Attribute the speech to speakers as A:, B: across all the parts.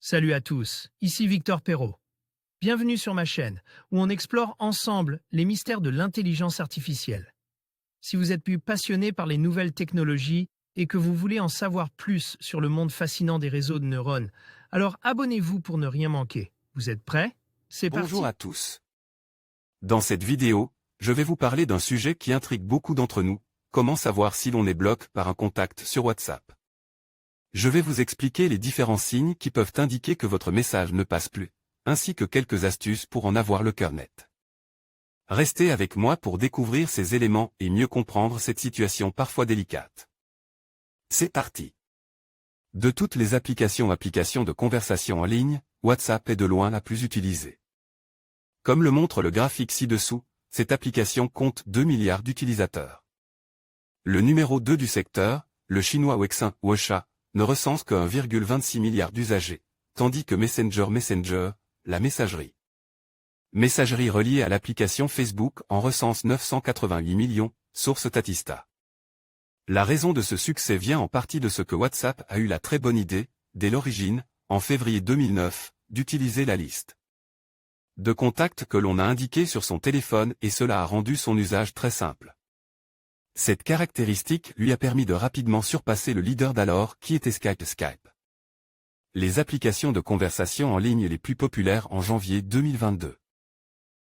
A: Salut à tous, ici Victor Perrault. Bienvenue sur ma chaîne, où on explore ensemble les mystères de l'intelligence artificielle. Si vous êtes plus passionné par les nouvelles technologies et que vous voulez en savoir plus sur le monde fascinant des réseaux de neurones, alors abonnez-vous pour ne rien manquer. Vous êtes prêts? C'est parti.
B: Bonjour à tous. Dans cette vidéo, je vais vous parler d'un sujet qui intrigue beaucoup d'entre nous, comment savoir si l'on est bloqué par un contact sur WhatsApp. Je vais vous expliquer les différents signes qui peuvent indiquer que votre message ne passe plus, ainsi que quelques astuces pour en avoir le cœur net. Restez avec moi pour découvrir ces éléments et mieux comprendre cette situation parfois délicate. C'est parti. De toutes les applications de conversation en ligne, WhatsApp est de loin la plus utilisée. Comme le montre le graphique ci-dessous, cette application compte 2 milliards d'utilisateurs. Le numéro 2 du secteur, le chinois WeChat, ne recense que 1,26 milliard d'usagers, tandis que Messenger, la messagerie reliée à l'application Facebook en recense 988 millions, source Statista. La raison de ce succès vient en partie de ce que WhatsApp a eu la très bonne idée, dès l'origine, en février 2009, d'utiliser la liste de contacts que l'on a indiqués sur son téléphone et cela a rendu son usage très simple. Cette caractéristique lui a permis de rapidement surpasser le leader d'alors qui était Skype. Les applications de conversation en ligne les plus populaires en janvier 2022.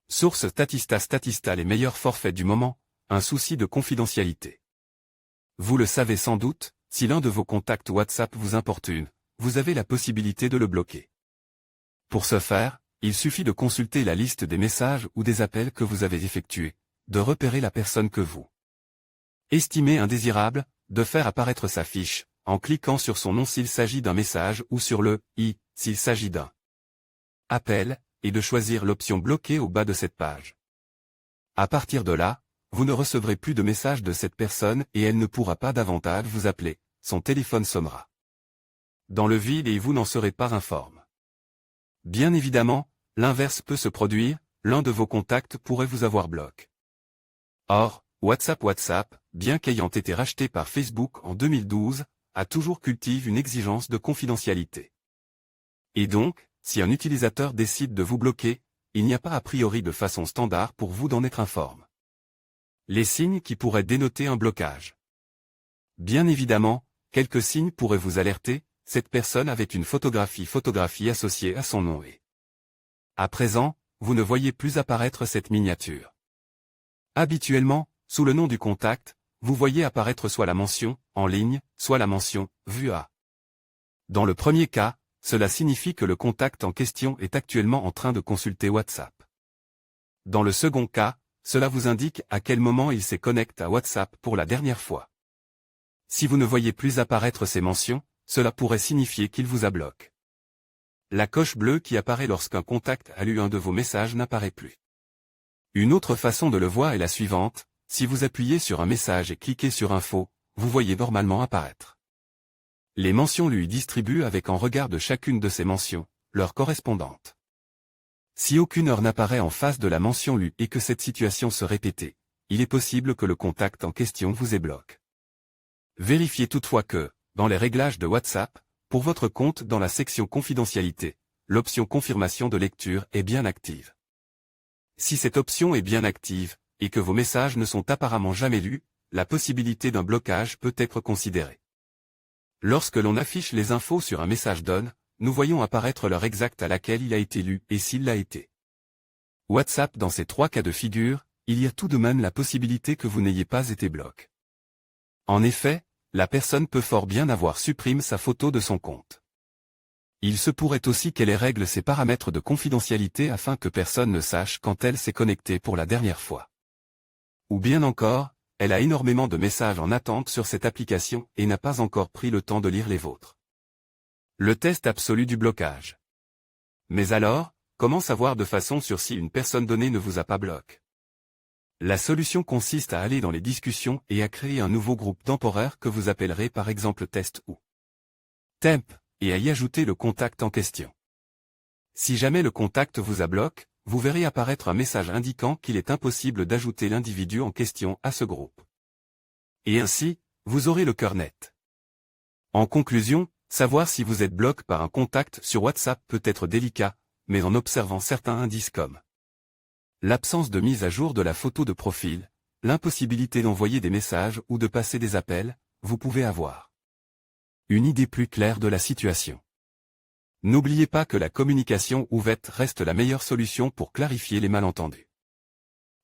B: Source Statista les meilleurs forfaits du moment, un souci de confidentialité. Vous le savez sans doute, si l'un de vos contacts WhatsApp vous importune, vous avez la possibilité de le bloquer. Pour ce faire, il suffit de consulter la liste des messages ou des appels que vous avez effectués, de repérer la personne que vous estimez indésirable, de faire apparaître sa fiche, en cliquant sur son nom s'il s'agit d'un message ou sur le « i » s'il s'agit d'un appel, et de choisir l'option bloquée au bas de cette page. À partir de là, vous ne recevrez plus de messages de cette personne et elle ne pourra pas davantage vous appeler, son téléphone sonnera dans le vide et vous n'en serez pas informé. Bien évidemment, l'inverse peut se produire, l'un de vos contacts pourrait vous avoir bloqué. Or, WhatsApp, bien qu'ayant été racheté par Facebook en 2012, a toujours cultivé une exigence de confidentialité. Et donc, si un utilisateur décide de vous bloquer, il n'y a pas a priori de façon standard pour vous d'en être informé. Les signes qui pourraient dénoter un blocage. Bien évidemment, quelques signes pourraient vous alerter, cette personne avait une photographie associée à son nom et à présent, vous ne voyez plus apparaître cette miniature. Habituellement, sous le nom du contact, vous voyez apparaître soit la mention « en ligne », soit la mention « vue à ». Dans le premier cas, cela signifie que le contact en question est actuellement en train de consulter WhatsApp. Dans le second cas, cela vous indique à quel moment il s'est connecté à WhatsApp pour la dernière fois. Si vous ne voyez plus apparaître ces mentions, cela pourrait signifier qu'il vous a bloqué. La coche bleue qui apparaît lorsqu'un contact a lu un de vos messages n'apparaît plus. Une autre façon de le voir est la suivante, si vous appuyez sur un message et cliquez sur Info, vous voyez normalement apparaître les mentions lui distribuent avec en regard de chacune de ces mentions, leur correspondante. Si aucune heure n'apparaît en face de la mention lue et que cette situation se répétait, il est possible que le contact en question vous ait bloqué. Vérifiez toutefois que, dans les réglages de WhatsApp, pour votre compte dans la section confidentialité, l'option confirmation de lecture est bien active. Si cette option est bien active, et que vos messages ne sont apparemment jamais lus, la possibilité d'un blocage peut être considérée. Lorsque l'on affiche les infos sur un message donne, nous voyons apparaître l'heure exacte à laquelle il a été lu et s'il l'a été. WhatsApp dans ces trois cas de figure, il y a tout de même la possibilité que vous n'ayez pas été bloqué. En effet, la personne peut fort bien avoir supprimé sa photo de son compte. Il se pourrait aussi qu'elle règle ses paramètres de confidentialité afin que personne ne sache quand elle s'est connectée pour la dernière fois. Ou bien encore, elle a énormément de messages en attente sur cette application et n'a pas encore pris le temps de lire les vôtres. Le test absolu du blocage. Mais alors, comment savoir de façon sûre si une personne donnée ne vous a pas bloqué? La solution consiste à aller dans les discussions et à créer un nouveau groupe temporaire que vous appellerez par exemple test ou temp, et à y ajouter le contact en question. Si jamais le contact vous a bloqué, vous verrez apparaître un message indiquant qu'il est impossible d'ajouter l'individu en question à ce groupe. Et ainsi, vous aurez le cœur net. En conclusion, Savoir si vous êtes bloqué par un contact sur WhatsApp peut être délicat, mais en observant certains indices comme l'absence de mise à jour de la photo de profil, l'impossibilité d'envoyer des messages ou de passer des appels, vous pouvez avoir une idée plus claire de la situation. N'oubliez pas que la communication ouverte reste la meilleure solution pour clarifier les malentendus.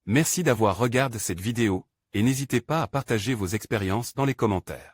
B: Merci d'avoir regardé cette vidéo, et n'hésitez pas à partager vos expériences dans les commentaires.